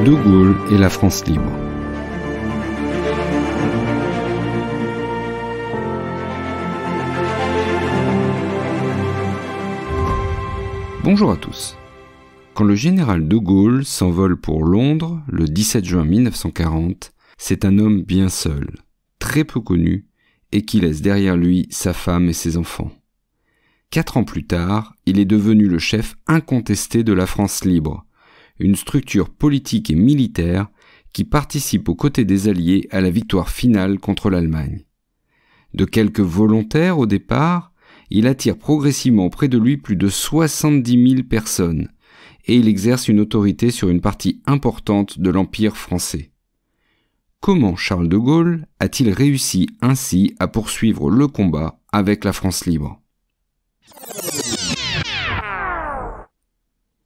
De Gaulle et la France libre. Bonjour à tous. Quand le général de Gaulle s'envole pour Londres le 17 juin 1940, c'est un homme bien seul, très peu connu, et qui laisse derrière lui sa femme et ses enfants. 4 ans plus tard, il est devenu le chef incontesté de la France libre, une structure politique et militaire qui participe aux côtés des Alliés à la victoire finale contre l'Allemagne. De quelques volontaires au départ, il attire progressivement auprès de lui plus de 70 000 personnes, et il exerce une autorité sur une partie importante de l'Empire français. Comment Charles de Gaulle a-t-il réussi ainsi à poursuivre le combat avec la France libre ?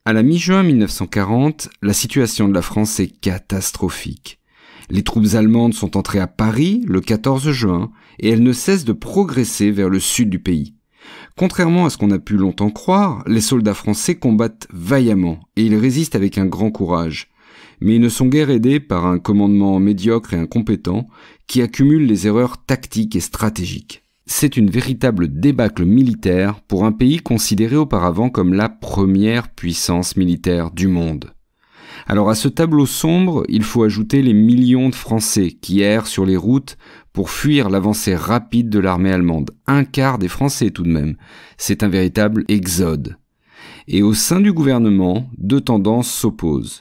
À la mi-juin 1940, la situation de la France est catastrophique. Les troupes allemandes sont entrées à Paris le 14 juin et elles ne cessent de progresser vers le sud du pays. Contrairement à ce qu'on a pu longtemps croire, les soldats français combattent vaillamment et ils résistent avec un grand courage. Mais ils ne sont guère aidés par un commandement médiocre et incompétent qui accumule les erreurs tactiques et stratégiques. C'est une véritable débâcle militaire pour un pays considéré auparavant comme la première puissance militaire du monde. Alors à ce tableau sombre, il faut ajouter les millions de Français qui errent sur les routes pour fuir l'avancée rapide de l'armée allemande. Un quart des Français tout de même. C'est un véritable exode. Et au sein du gouvernement, 2 tendances s'opposent.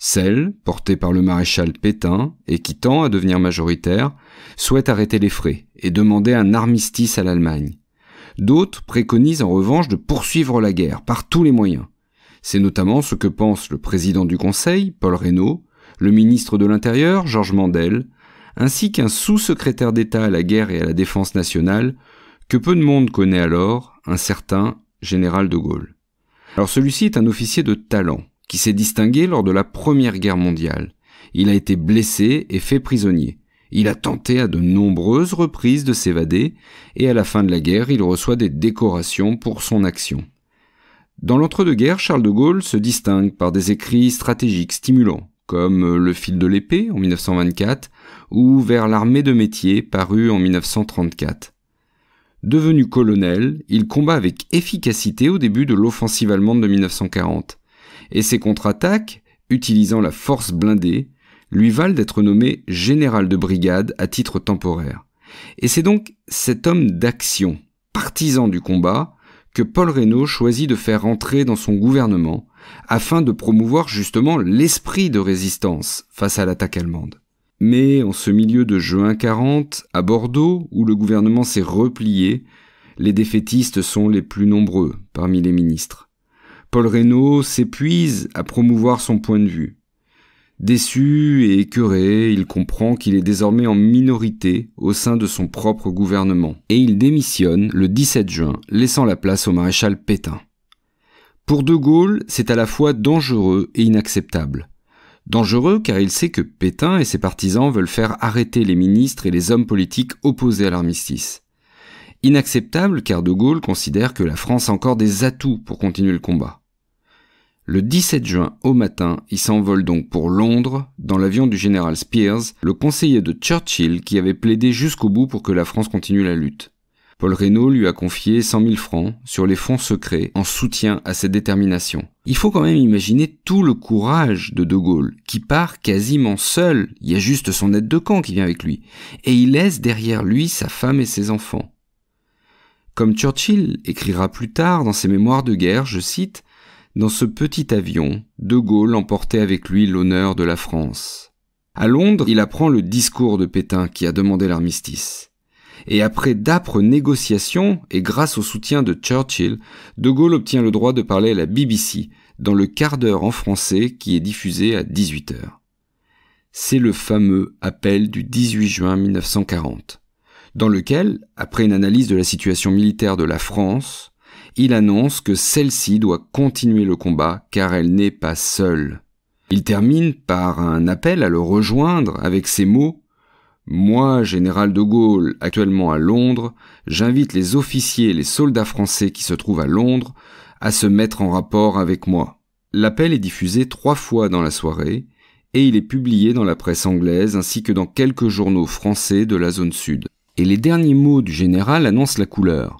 Celle, portée par le maréchal Pétain, et qui tend à devenir majoritaire, souhaite arrêter les frais et demander un armistice à l'Allemagne. D'autres préconisent en revanche de poursuivre la guerre par tous les moyens. C'est notamment ce que pense le président du Conseil, Paul Reynaud, le ministre de l'Intérieur, Georges Mandel, ainsi qu'un sous-secrétaire d'État à la guerre et à la défense nationale, que peu de monde connaît alors, un certain général de Gaulle. Alors celui-ci est un officier de talent, qui s'est distingué lors de la Première Guerre mondiale. Il a été blessé et fait prisonnier. Il a tenté à de nombreuses reprises de s'évader, et à la fin de la guerre, il reçoit des décorations pour son action. Dans l'entre-deux-guerres, Charles de Gaulle se distingue par des écrits stratégiques stimulants, comme Le fil de l'épée en 1924, ou Vers l'armée de métier, paru en 1934. Devenu colonel, il combat avec efficacité au début de l'offensive allemande de 1940. Et ses contre-attaques, utilisant la force blindée, lui valent d'être nommé général de brigade à titre temporaire. Et c'est donc cet homme d'action, partisan du combat, que Paul Reynaud choisit de faire entrer dans son gouvernement, afin de promouvoir justement l'esprit de résistance face à l'attaque allemande. Mais en ce milieu de juin 40, à Bordeaux, où le gouvernement s'est replié, les défaitistes sont les plus nombreux parmi les ministres. Paul Reynaud s'épuise à promouvoir son point de vue. Déçu et écœuré, il comprend qu'il est désormais en minorité au sein de son propre gouvernement, et il démissionne le 17 juin, laissant la place au maréchal Pétain. Pour de Gaulle, c'est à la fois dangereux et inacceptable. Dangereux car il sait que Pétain et ses partisans veulent faire arrêter les ministres et les hommes politiques opposés à l'armistice. Inacceptable car de Gaulle considère que la France a encore des atouts pour continuer le combat. Le 17 juin au matin, il s'envole donc pour Londres dans l'avion du général Spears, le conseiller de Churchill qui avait plaidé jusqu'au bout pour que la France continue la lutte. Paul Reynaud lui a confié 100 000 francs sur les fonds secrets en soutien à cette détermination. Il faut quand même imaginer tout le courage de Gaulle, qui part quasiment seul, il y a juste son aide de camp qui vient avec lui, et il laisse derrière lui sa femme et ses enfants. Comme Churchill écrira plus tard dans ses mémoires de guerre, je cite, « Dans ce petit avion, de Gaulle emportait avec lui l'honneur de la France. » À Londres, il apprend le discours de Pétain qui a demandé l'armistice. Et après d'âpres négociations, et grâce au soutien de Churchill, de Gaulle obtient le droit de parler à la BBC dans le quart d'heure en français qui est diffusé à 18h. C'est le fameux appel du 18 juin 1940, dans lequel, après une analyse de la situation militaire de la France, il annonce que celle-ci doit continuer le combat car elle n'est pas seule. Il termine par un appel à le rejoindre avec ces mots « Moi, général de Gaulle, actuellement à Londres, j'invite les officiers et les soldats français qui se trouvent à Londres à se mettre en rapport avec moi. » L'appel est diffusé 3 fois dans la soirée et il est publié dans la presse anglaise ainsi que dans quelques journaux français de la zone sud. Et les derniers mots du général annoncent la couleur.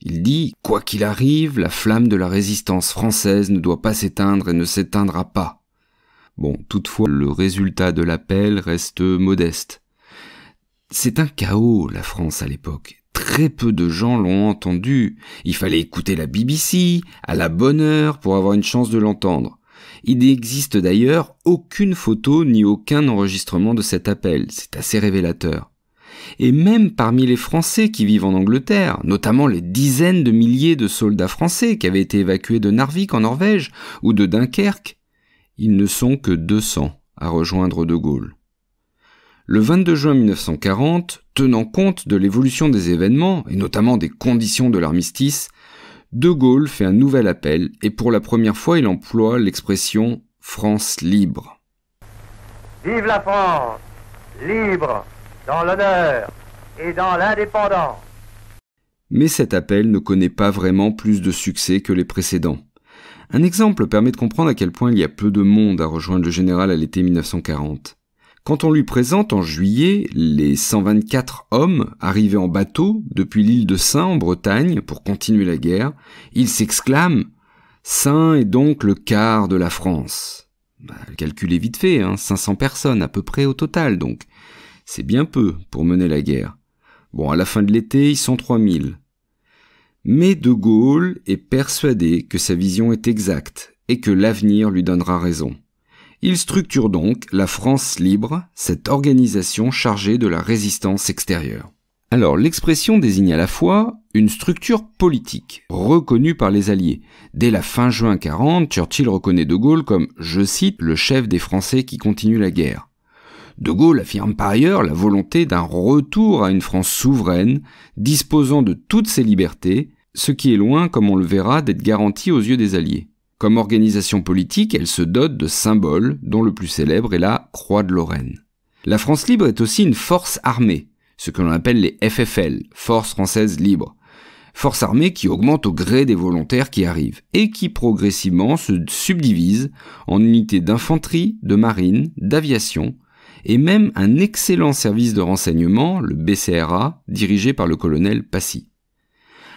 Il dit « Quoi qu'il arrive, la flamme de la résistance française ne doit pas s'éteindre et ne s'éteindra pas ». Bon, toutefois, le résultat de l'appel reste modeste. C'est un chaos, la France à l'époque. Très peu de gens l'ont entendu. Il fallait écouter la BBC à la bonne heure pour avoir une chance de l'entendre. Il n'existe d'ailleurs aucune photo ni aucun enregistrement de cet appel. C'est assez révélateur. Et même parmi les Français qui vivent en Angleterre, notamment les dizaines de milliers de soldats français qui avaient été évacués de Narvik en Norvège ou de Dunkerque, ils ne sont que 200 à rejoindre De Gaulle. Le 22 juin 1940, tenant compte de l'évolution des événements, et notamment des conditions de l'armistice, De Gaulle fait un nouvel appel, et pour la première fois il emploie l'expression « France libre ». Vive la France, libre, dans l'honneur et dans l'indépendance. Mais cet appel ne connaît pas vraiment plus de succès que les précédents. Un exemple permet de comprendre à quel point il y a peu de monde à rejoindre le général à l'été 1940. Quand on lui présente en juillet les 124 hommes arrivés en bateau depuis l'île de Saint en Bretagne pour continuer la guerre, il s'exclame « Saint est donc le quart de la France ». Calculez vite fait, 500 personnes à peu près au total donc. C'est bien peu pour mener la guerre. Bon, à la fin de l'été, ils sont 3000. Mais De Gaulle est persuadé que sa vision est exacte et que l'avenir lui donnera raison. Il structure donc la France libre, cette organisation chargée de la résistance extérieure. Alors, l'expression désigne à la fois une structure politique, reconnue par les Alliés. Dès la fin juin 40, Churchill reconnaît De Gaulle comme, je cite, le chef des Français qui continue la guerre. De Gaulle affirme par ailleurs la volonté d'un retour à une France souveraine, disposant de toutes ses libertés, ce qui est loin, comme on le verra, d'être garanti aux yeux des Alliés. Comme organisation politique, elle se dote de symboles, dont le plus célèbre est la Croix de Lorraine. La France libre est aussi une force armée, ce que l'on appelle les FFL, Forces françaises libres. Force armée qui augmente au gré des volontaires qui arrivent, et qui progressivement se subdivise en unités d'infanterie, de marine, d'aviation, et même un excellent service de renseignement, le BCRA, dirigé par le colonel Passy.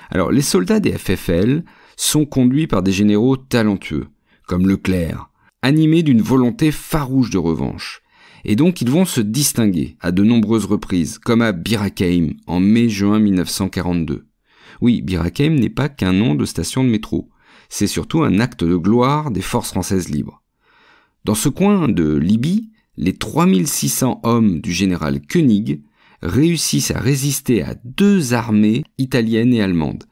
Alors, les soldats des FFL sont conduits par des généraux talentueux, comme Leclerc, animés d'une volonté farouche de revanche. Et donc ils vont se distinguer à de nombreuses reprises, comme à Bir Hakeim en mai-juin 1942. Oui, Bir Hakeim n'est pas qu'un nom de station de métro, c'est surtout un acte de gloire des forces françaises libres. Dans ce coin de Libye, les 3600 hommes du général Koenig réussissent à résister à 2 armées italiennes et allemandes,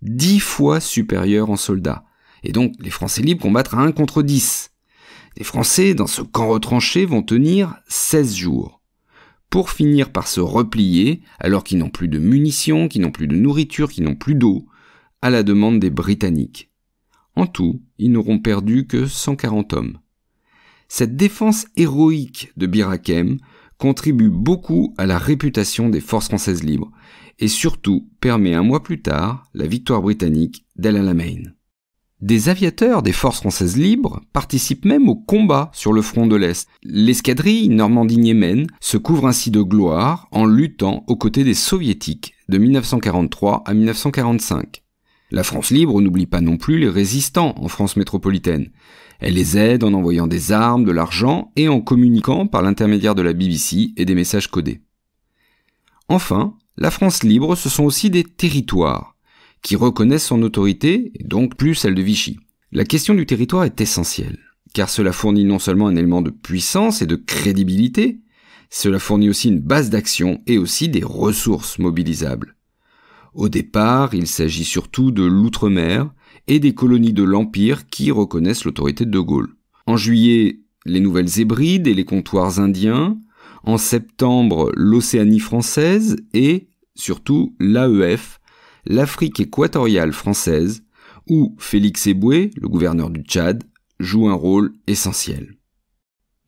10 fois supérieures en soldats. Et donc, les Français libres combattent à 1 contre 10. Les Français, dans ce camp retranché, vont tenir 16 jours. Pour finir par se replier, alors qu'ils n'ont plus de munitions, qu'ils n'ont plus de nourriture, qu'ils n'ont plus d'eau, à la demande des Britanniques. En tout, ils n'auront perdu que 140 hommes. Cette défense héroïque de Bir Hakeim contribue beaucoup à la réputation des forces françaises libres, et surtout permet un mois plus tard la victoire britannique d'El Alamein. Des aviateurs des forces françaises libres participent même au combat sur le front de l'Est. L'escadrille Normandie-Niemen se couvre ainsi de gloire en luttant aux côtés des Soviétiques de 1943 à 1945. La France libre n'oublie pas non plus les résistants en France métropolitaine. Elle les aide en envoyant des armes, de l'argent et en communiquant par l'intermédiaire de la BBC et des messages codés. Enfin, la France libre, ce sont aussi des territoires qui reconnaissent son autorité, et donc plus celle de Vichy. La question du territoire est essentielle, car cela fournit non seulement un élément de puissance et de crédibilité, cela fournit aussi une base d'action et aussi des ressources mobilisables. Au départ, il s'agit surtout de l'outre-mer et des colonies de l'Empire qui reconnaissent l'autorité de De Gaulle. En juillet, les Nouvelles Hébrides et les comptoirs indiens, en septembre, l'Océanie française et, surtout, l'AEF, l'Afrique équatoriale française, où Félix Éboué, le gouverneur du Tchad, joue un rôle essentiel.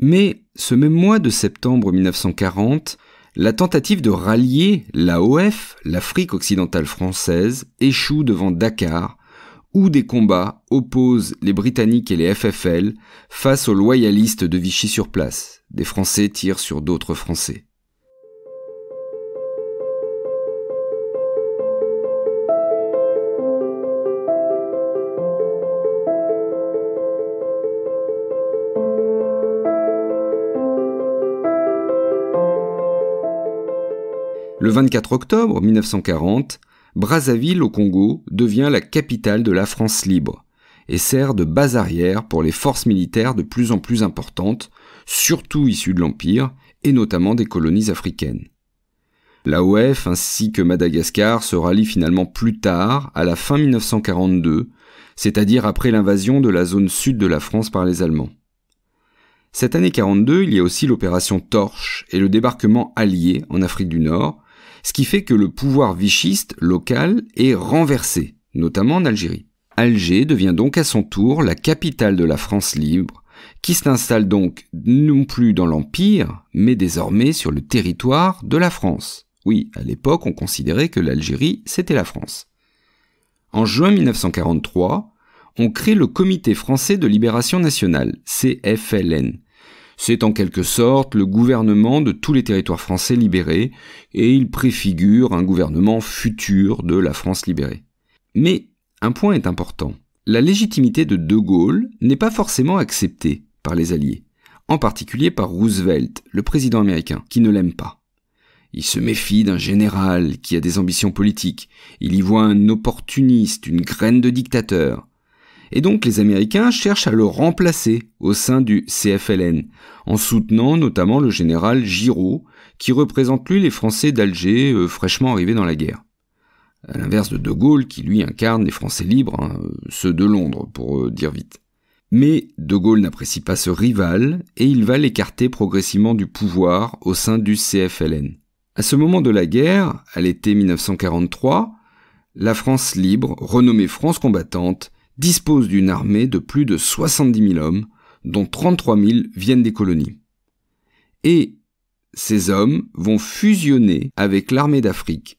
Mais ce même mois de septembre 1940, la tentative de rallier l'AOF, l'Afrique occidentale française, échoue devant Dakar, où des combats opposent les Britanniques et les FFL face aux loyalistes de Vichy sur place. Des Français tirent sur d'autres Français. Le 24 octobre 1940, Brazzaville au Congo devient la capitale de la France libre et sert de base arrière pour les forces militaires de plus en plus importantes, surtout issues de l'Empire et notamment des colonies africaines. L'AOF ainsi que Madagascar se rallient finalement plus tard, à la fin 1942, c'est-à-dire après l'invasion de la zone sud de la France par les Allemands. Cette année 42, il y a aussi l'opération Torche et le débarquement allié en Afrique du Nord, ce qui fait que le pouvoir vichiste local est renversé, notamment en Algérie. Alger devient donc à son tour la capitale de la France libre, qui s'installe donc non plus dans l'Empire, mais désormais sur le territoire de la France. Oui, à l'époque, on considérait que l'Algérie, c'était la France. En juin 1943, on crée le Comité français de libération nationale, CFLN. C'est en quelque sorte le gouvernement de tous les territoires français libérés, et il préfigure un gouvernement futur de la France libérée. Mais un point est important. La légitimité de De Gaulle n'est pas forcément acceptée par les Alliés, en particulier par Roosevelt, le président américain, qui ne l'aime pas. Il se méfie d'un général qui a des ambitions politiques, il y voit un opportuniste, une graine de dictateur. Et donc les Américains cherchent à le remplacer au sein du CFLN, en soutenant notamment le général Giraud, qui représente lui les Français d'Alger fraîchement arrivés dans la guerre. À l'inverse de De Gaulle, qui lui incarne les Français libres, ceux de Londres, pour dire vite. Mais De Gaulle n'apprécie pas ce rival, et il va l'écarter progressivement du pouvoir au sein du CFLN. À ce moment de la guerre, à l'été 1943, la France libre, renommée France combattante, dispose d'une armée de plus de 70 000 hommes, dont 33 000 viennent des colonies. Et ces hommes vont fusionner avec l'armée d'Afrique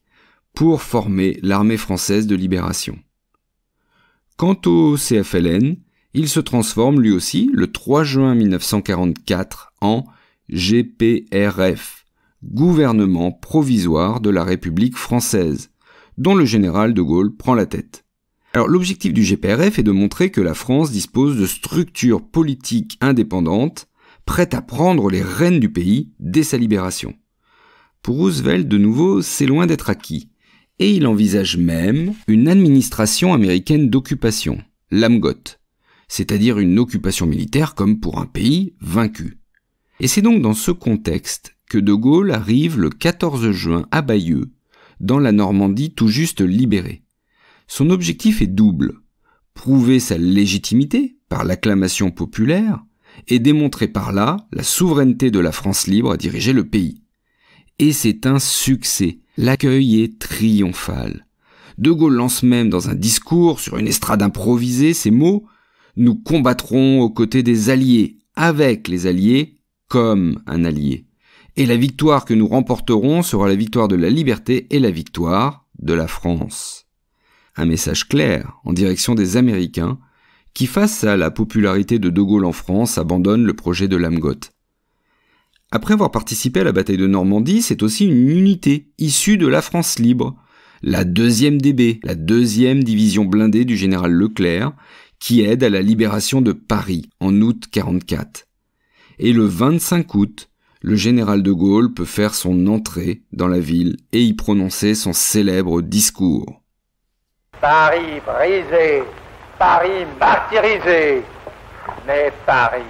pour former l'armée française de libération. Quant au CFLN, il se transforme lui aussi le 3 juin 1944 en GPRF, Gouvernement provisoire de la République française, dont le général de Gaulle prend la tête. Alors l'objectif du GPRF est de montrer que la France dispose de structures politiques indépendantes, prêtes à prendre les rênes du pays dès sa libération. Pour Roosevelt, de nouveau, c'est loin d'être acquis, et il envisage même une administration américaine d'occupation, l'AMGOT, c'est-à-dire une occupation militaire comme pour un pays vaincu. Et c'est donc dans ce contexte que De Gaulle arrive le 14 juin à Bayeux, dans la Normandie tout juste libérée. Son objectif est double, prouver sa légitimité par l'acclamation populaire et démontrer par là la souveraineté de la France libre à diriger le pays. Et c'est un succès, l'accueil est triomphal. De Gaulle lance même dans un discours sur une estrade improvisée ces mots « Nous combattrons aux côtés des Alliés, avec les Alliés, comme un allié. Et la victoire que nous remporterons sera la victoire de la liberté et la victoire de la France. » Un message clair en direction des Américains qui, face à la popularité de De Gaulle en France, abandonnent le projet de l'AMGOT. Après avoir participé à la bataille de Normandie, c'est aussi une unité issue de la France libre, la 2e DB, la 2e division blindée du général Leclerc, qui aide à la libération de Paris en août 1944. Et le 25 août, le général de Gaulle peut faire son entrée dans la ville et y prononcer son célèbre discours. Paris brisé, Paris martyrisé, mais Paris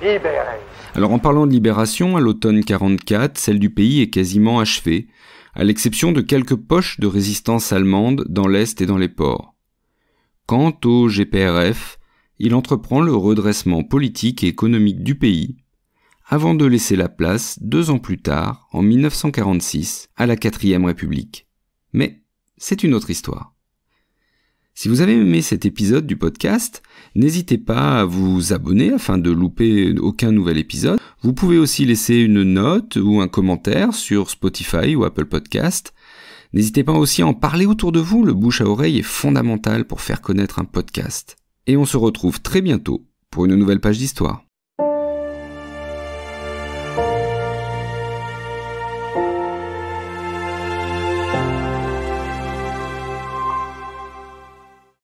libéré. Alors en parlant de libération, à l'automne 1944, celle du pays est quasiment achevée, à l'exception de quelques poches de résistance allemande dans l'Est et dans les ports. Quant au GPRF, il entreprend le redressement politique et économique du pays, avant de laisser la place 2 ans plus tard, en 1946, à la 4e République. Mais c'est une autre histoire. Si vous avez aimé cet épisode du podcast, n'hésitez pas à vous abonner afin de louper aucun nouvel épisode. Vous pouvez aussi laisser une note ou un commentaire sur Spotify ou Apple Podcast. N'hésitez pas aussi à en parler autour de vous, le bouche à oreille est fondamental pour faire connaître un podcast. Et on se retrouve très bientôt pour une nouvelle page d'histoire.